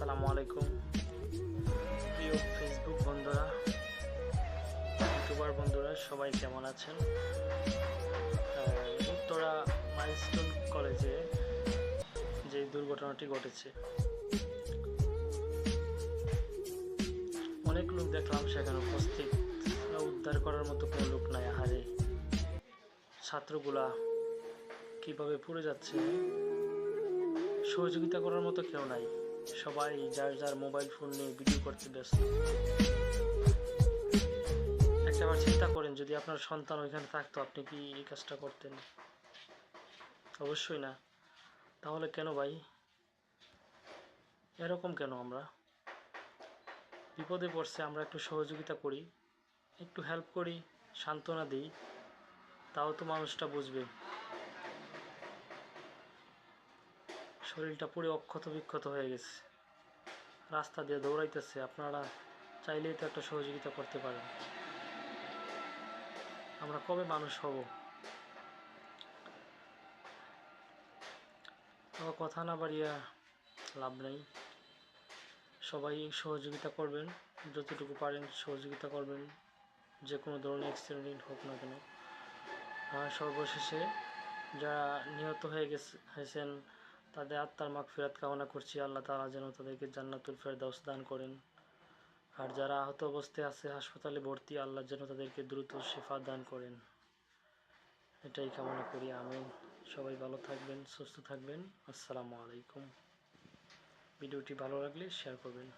আসসালামু আলাইকুম প্রিয় ফেসবুক বন্ধুরা, ইউটিউবার বন্ধুরা, সবাই কেমন আছেন? উত্তরা মাইলস্টোন কলেজে যে দুর্ঘটনাটি ঘটেছে, অনেক লোক দেখলাম সেখানে উপস্থিত, উদ্ধার করার মতো কোনো লোক নাই। আহারে, ছাত্রগুলা কিভাবে পড়ে যাচ্ছে, সহযোগিতা করার মতো কেউ নাই। সবাই যার যার মোবাইল ফোন নিয়ে ভিডিও করতে ব্যস্ত। একটাবার চিন্তা করেন, যদি আপনার সন্তান ওইখানে থাকতো, আপনি কি এই কাজটা করতেন? অবশ্যই না। তাহলে কেন ভাই এরকম কেন? আমরা বিপদে পড়ছে, আমরা একটু সহযোগিতা করি, একটু হেল্প করি, সান্ত্বনা দিই, তাও তো মানুষটা বুঝবে। শরীরটা পুরো অক্ষত বিক্ষত হয়ে গেছে, রাস্তা দিয়ে দৌড়াইতেছে। আপনারা চাইলেই তো একটা সহযোগিতা করতে পারেন। আমরা কবে মানুষ হব? আবার কথা না বাড়িয়া লাভ নেই। সবাই সহযোগিতা করবেন, যতটুকু পারেন সহযোগিতা করবেন, যে কোনো ধরনের অ্যাক্সিডেন্ট হোক না কেন। আর সর্বশেষে যারা নিহত হয়েছেন তাদের আত্মার মাগফিরাত কামনা করছি। আল্লাহ তাআলা যেন তাদেরকে জান্নাতুল ফেরদাউস দান করেন। আর যারা আহত অবস্থায় আছে, হাসপাতালে ভর্তি, আল্লাহ যেন তাদেরকে দ্রুত শিফা দান করেন, এটাই কামনা করি। আমিন। সবাই ভালো থাকবেন, সুস্থ থাকবেন। আসসালামু আলাইকুম। ভিডিওটি ভালো লাগলে শেয়ার করবেন।